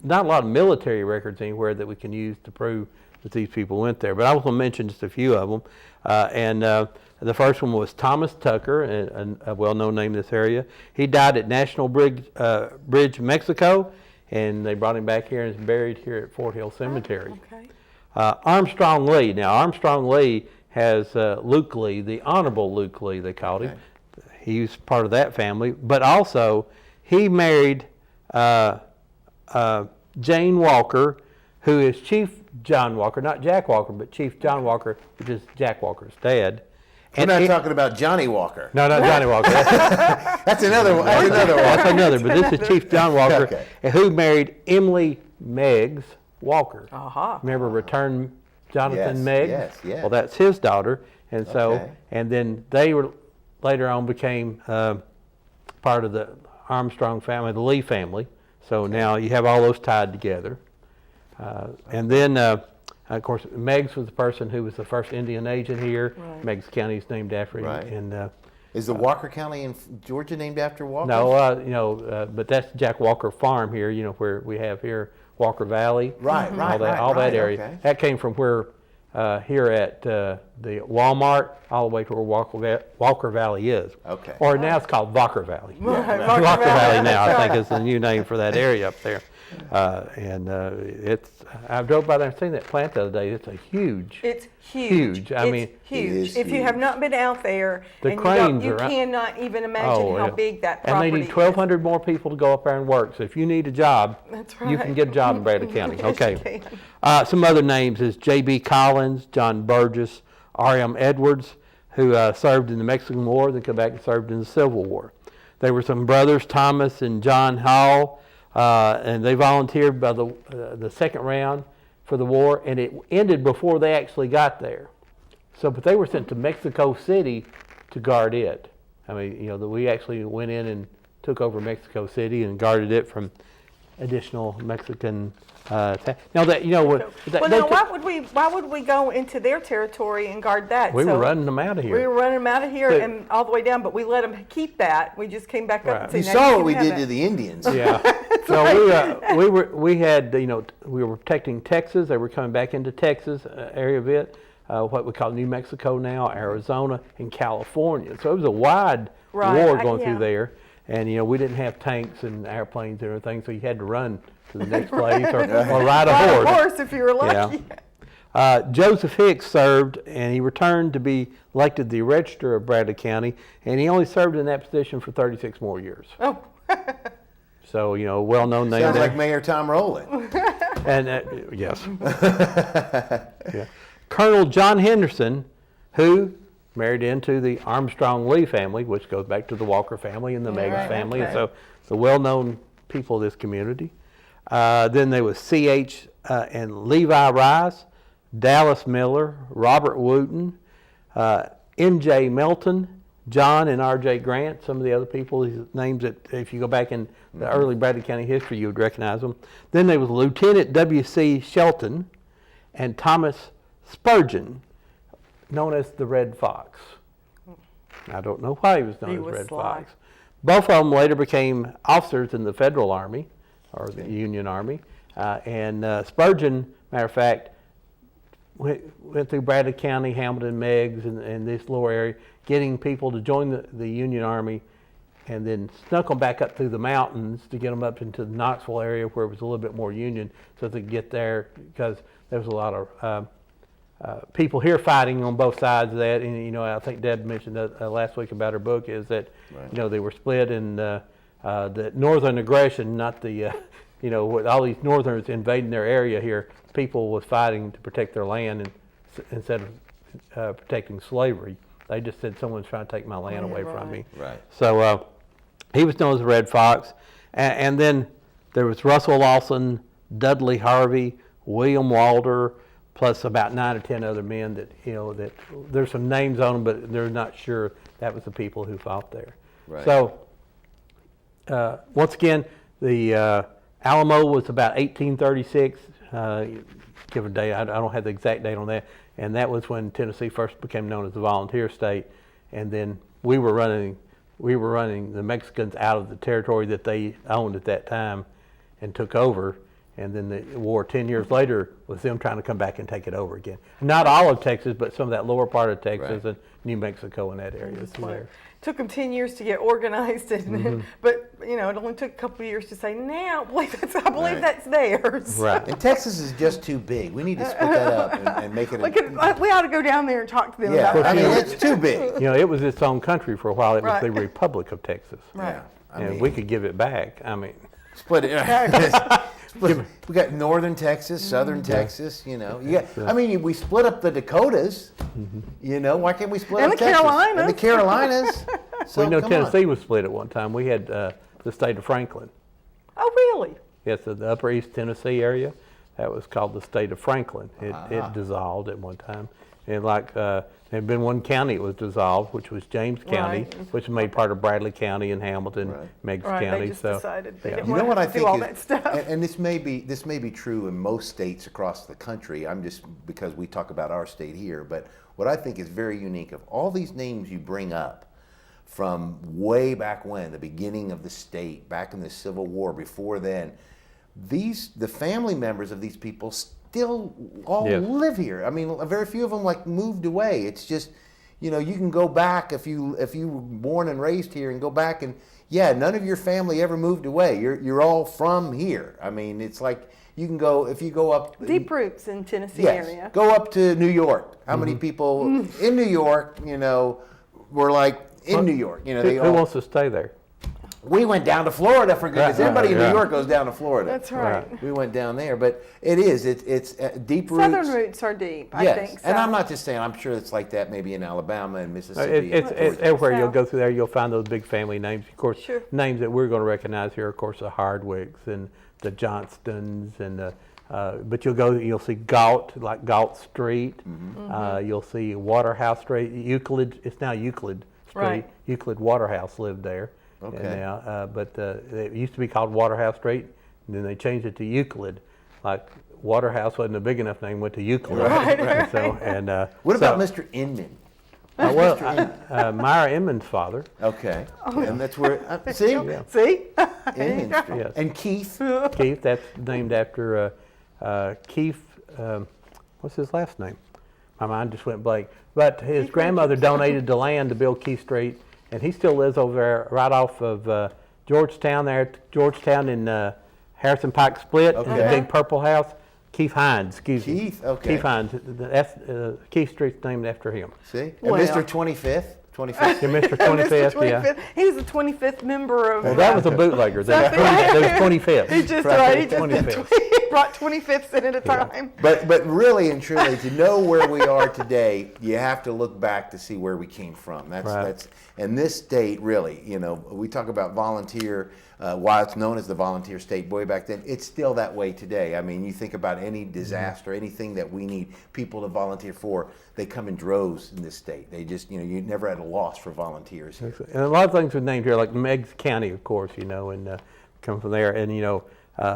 not a lot of military records anywhere that we can use to prove that these people went there. But I was going to mention just a few of them. The first one was Thomas Tucker, a well-known name in this area. He died at National Bridge, Mexico, and they brought him back here and is buried here at Fort Hill Cemetery. Okay. Armstrong Lee. Now, Armstrong Lee has Luke Lee, the Honorable Luke Lee, they called him. He's part of that family. But also, he married Jane Walker, who is Chief John Walker, not Jack Walker, but Chief John Walker, which is Jack Walker's dad. We're not talking about Johnny Walker. No, not Johnny Walker. That's another one. That's another one. That's another, but this is Chief John Walker, Okay. who married Emily Meggs Walker. Aha. Remember Return Jonathan Yes, Meggs? yes, yes. Well, that's his daughter, and so, Okay. and then they were later on became part of the Armstrong family, the Lee family. So now you have all those tied together. And then, of course, Meggs was the person who was the first Indian agent here. Right. Meggs County is named after him. Right. And Is the Walker County in Georgia named after Walker? no, but that's Jack Walker Farm here. Where we have here Walker Valley. Right, right, all that right, area. okay. That came from where here at the Walmart all the way to where Walker Valley is. Okay. Or now it's called Walker Valley. Right, Walker Valley now, I think, is the new name for that area up there. I drove by there and seen that plant the other day. It's a huge. It's huge. Huge. I mean, huge. It is If you have huge. not been out there, The and cranes you are- cannot even imagine how yeah. big that And property they need is. 1,200 more people to go up there and work. So if you need a job, That's you can right. get a job in Bradley County. Yes, you Okay. can. Some other names is J.B. Collins, John Burgess, R.M. Edwards, who served in the Mexican War, then come back and served in the Civil War. There were some brothers, Thomas and John Hall, and they volunteered by the second round for the war, and it ended before they actually got there. So, but they were sent to Mexico City to guard it. I mean, we actually went in and took over Mexico City and guarded it from additional Mexican attack. Now that Well, now why would we go into their territory and guard that? we So were running them out of here. We were running them out of here But- and all the way down, but we let them keep that. We just came back up and Right. said, You "No, saw can what we have did that." to the Indians. Yeah. So we were protecting Texas. They were coming back into Texas area of it, what we call New Mexico now, Arizona, and California. So it was a wide Right, war going yeah. through there. And we didn't have tanks and airplanes and everything, so you had to run to the next place or ride a Ride horse. a horse if you were lucky. Yeah. Joseph Hicks served, and he returned to be elected the Register of Bradley County, and he only served in that position for 36 more years. Oh, So, well-known name Sounds there. like Mayor Tom Rowland. And yes. Yeah. Colonel John Henderson, who married into the Armstrong Lee family, which goes back to the Walker family and the Meggs right, family, and okay. so the well-known people of this community. Then there was C.H. And Levi Rice, Dallas Miller, Robert Wooten, N.J. Melton, John and R.J. Grant, some of the other people, these names that if you go back in the early Bradley County history, you would recognize them. Then there was Lieutenant W.C. Shelton and Thomas Spurgeon, known as the Red Fox. I don't know why he was known as Red Fox. Both of them later became officers in the Federal Army, or the Union Army. And Spurgeon, matter of fact, went through Bradley County, Hamilton, Meigs, and this lower area, getting people to join the Union Army, and then snuck them back up through the mountains to get them up into the Knoxville area where it was a little bit more Union, so they could get there, because there was a lot of people here fighting on both sides of that. And, you know, I think Deb mentioned last week about her book is that, you know, they were split in the northern aggression, not the, you know, with all these northerners invading their area here, people was fighting to protect their land instead of protecting slavery. They just said someone's trying to take my land away from me. Right. So he was known as the Red Fox. And then there was Russell Lawson, Dudley Harvey, William Walder, plus about 9 or 10 other men that, you know, that there's some names on them, but they're not sure that was the people who fought there. Right. So once again, the Alamo was about 1836, give or day. I don't have the exact date on that. And that was when Tennessee first became known as a volunteer state. And then we were running the Mexicans out of the territory that they owned at that time and took over. And then the war 10 years later was them trying to come back and take it over again. Not all of Texas, but some of that lower part of Texas and New Mexico and that area. It took them 10 years to get organized, but you know, it only took a couple of years to say, now, I believe that's theirs. Right. And Texas is just too big. We need to split that up and make it. We ought to go down there and talk to them about Yeah, that. I mean, it's too big. You know, it was its own country for a while. It was the Republic of Texas. Right. Yeah, And we could give it back. I mean, split it. We got northern Texas, southern Texas. You know, I mean, we split up the Dakotas. You know, why can't we split And up the Texas? Carolinas. And the Carolinas. So we know come Tennessee on. was split at one time. We had the state of Franklin. Oh, really? Yes, the Upper East Tennessee area. That was called the state of Franklin. It dissolved at one time. And like there had been one county that was dissolved, which was James County, which made part of Bradley County and Hamilton, Meigs County. They just decided they didn't You know what I want to think do all is, that stuff. and this may be true in most states across the country. I'm just because we talk about our state here, but what I think is very unique of all these names you bring up from way back when, the beginning of the state, back in the Civil War, before then, the family members of these people still all live here. I mean, very few of them like moved away. It's just, you know, you can go back if you were born and raised here and go back and none of your family ever moved away. You're all from here. I mean, it's like you can go if you go up Deep roots in Tennessee area. Go up to New York. How many people in New York, you know, were like in New York? You know, who wants to stay there? We went down to Florida for goodness. Everybody in New York goes down to Florida. That's right. We went down there, but it's deep roots. Southern roots are deep, I think so. And I'm not just saying, I'm sure it's like that maybe in Alabama and Mississippi. It's everywhere you'll go through there, you'll find those big family names. Of course, names that we're going to recognize here, of course, the Hardwicks and the Johnstons, and but you'll see Galt, like Galt Street. You'll see Waterhouse Street, Euclid. It's now Euclid Street. Right. Euclid Waterhouse lived there. Okay. And now, but it used to be called Waterhouse Street, and then they changed it to Euclid. Like Waterhouse wasn't a big enough name, went to Euclid. Right. So, and what about Mr. Inman? Myra Inman's father. Okay. And that's where see Inman Street. Yes. And Keith. Keith, that's named after Keith. What's his last name? My mind just went blank. But his grandmother donated the land to build Keith Street, and he still lives over there, right off of Georgetown. There, Georgetown and Harrison Pike Split, in the big purple house. Keith Hines, excuse me. Keith, okay. Keith Hines. That's Keith Street's named after him. See, and Mr. 25th. 25th. Yeah, Mr. 25th, yeah. He was the 25th member of. Well, that was a bootlegger. There's 25th. He just he brought 25ths in at a time. But really and truly, to know where we are today, you have to look back to see where we came from. That's and this state really, you know, we talk about volunteer while it's known as the volunteer state way back then, it's still that way today. I mean, you think about any disaster, anything that we need people to volunteer for, they come in droves in this state. They just, you never had a loss for volunteers here. And a lot of things are named here, like Meigs County, of course, and come from there. And,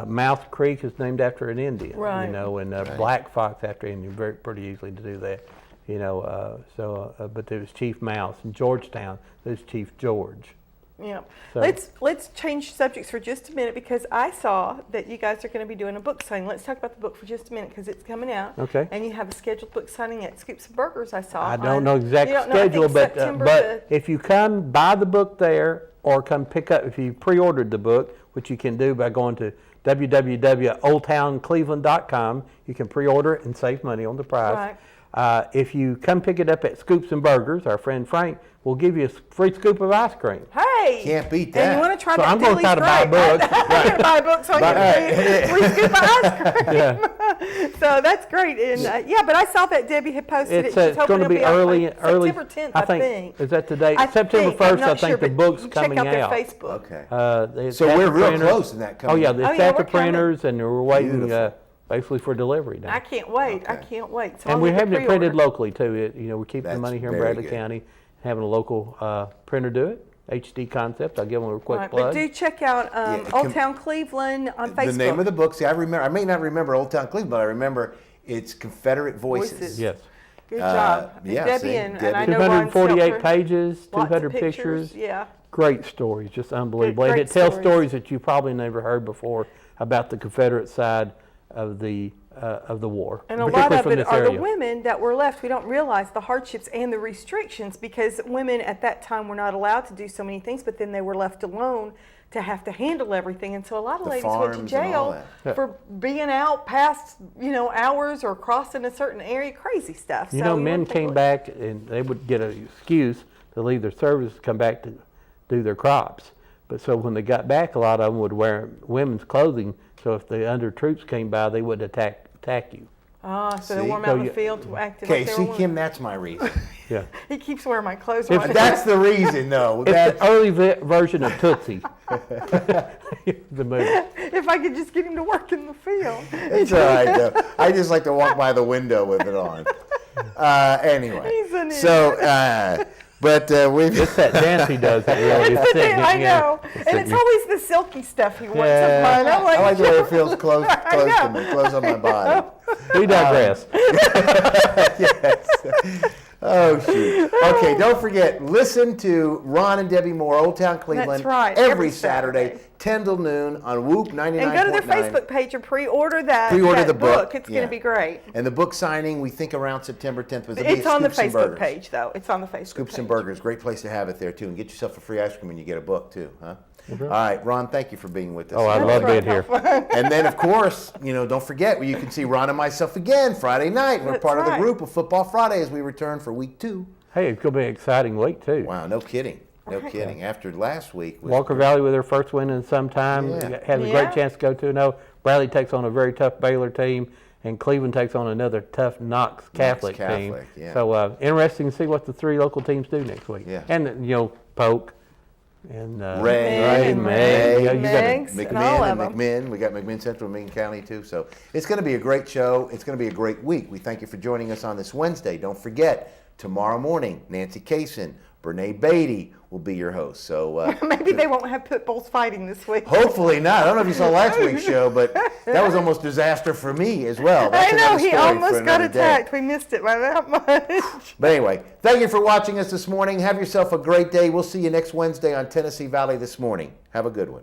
Mouse Creek is named after an Indian, right. And Black Fox after an Indian, pretty easily to do that, but there was Chief Mouse. In Georgetown, there's Chief George. Yeah. So, let's change subjects for just a minute, because I saw that you guys are going to be doing a book signing. Let's talk about the book for just a minute, because it's coming out. Okay. And you have a scheduled book signing at Scoops and Burgers, I saw. I don't know exact schedule, but if you come buy the book there, or come pick up, if you pre-ordered the book, which you can do by going to www.oldtowncleveland.com, you can pre-order it and save money on the price. Right. If you come pick it up at Scoops and Burgers, our friend Frank will give you a free scoop of ice cream. Hey! Can't beat that. And you want to try So that I'm going to try to buy a book. I'm going to buy a book so I can free scoop of ice cream. Yeah. So that's great. And but I saw that Debbie had posted It's it. She's going to be early. September 10th, I think. Is that today? September 1st, I think the book's coming out. Check out their Facebook. Okay. So we're real close in that coming. Oh, yeah. It's at the printers, and we're waiting basically for delivery now. I can't wait. Okay. I can't wait. So and we're having it printed locally, too. We're keeping the money here in Bradley County, having a local printer do it. HD Concept. I'll give them a quick plug. But do check out Old Town Cleveland on Facebook. The name of the book, see, I may not remember Old Town Cleveland, but I remember it's Confederate Voices. Yes. Good job. Yeah, Debbie and I know 248 pages, 200 pictures. pictures. Yeah. Great stories, just unbelievable. Great and it tells stories that you probably never heard before about the Confederate side of the war. And a lot of it are the women that were left. We don't realize the hardships and the restrictions, because women at that time were not allowed to do so many things, but then they were left alone to have to handle everything. And so a lot of ladies went to jail for being out past, hours or crossing a certain area, crazy stuff. Men came back and they would get an excuse to leave their service, come back to do their crops. But so when they got back, a lot of them would wear women's clothing. So if the under troops came by, they wouldn't attack you. So they wore them out in the field to act like they were Okay, see, Kim, that's my reason. Yeah. He keeps wearing my clothes. If that's the reason, though. It's the early version of Tootsie. The movie. If I could just get him to work in the field. It's all right, though. I just like to walk by the window with it on. Anyway. He's an idiot. But it's that dance he does that really is sick. I know. And it's always the silky stuff he wants of mine. I'm like, I like the way it feels close to me, close on my body. We digress. Yes. Oh, shoot. Okay, don't forget, listen to Ron and Debbie Moore, Old Town Cleveland. That's right. Every Saturday, 10 till noon on Whoop 99.9. And go to their Facebook page and pre-order that the book. It's going to be great. And the book signing, we think around September 10th. It's on the Facebook page, though. It's on the Facebook page. Scoops and Burgers, great place to have it there, too. And get yourself a free ice cream when you get a book, too, huh? Mm-hmm. All right, Ron, thank you for being with us. Oh, I love being here. And then, of course, don't forget, you can see Ron and myself again Friday night. We're part of the group of Football Friday as we return for week 2. Hey, it's going to be an exciting week, too. Wow, no kidding. No kidding. After last week. Walker Valley with their first win in some time. Yeah. Has a great chance to go 2-0. Bradley takes on a very tough Baylor team, and Cleveland takes on another tough Knox Catholic team. Yeah. So interesting to see what the 3 local teams do next week. Yeah. And, Polk. And Ray, Meg, McMinn, and McMinn. We got McMinn Central, McMinn County too. So it's going to be a great show. It's going to be a great week. We thank you for joining us on this Wednesday. Don't forget, tomorrow morning, Nancy Kaysen, Brene Beatty will be your host. So maybe they won't have pit bulls fighting this week. Hopefully not. I don't know if you saw last week's show, but that was almost disaster for me as well. That's I know, he almost got Day. attacked. We missed it by that much. But anyway, thank you for watching us this morning. Have yourself a great day. We'll see you next Wednesday on Tennessee Valley This Morning. Have a good one.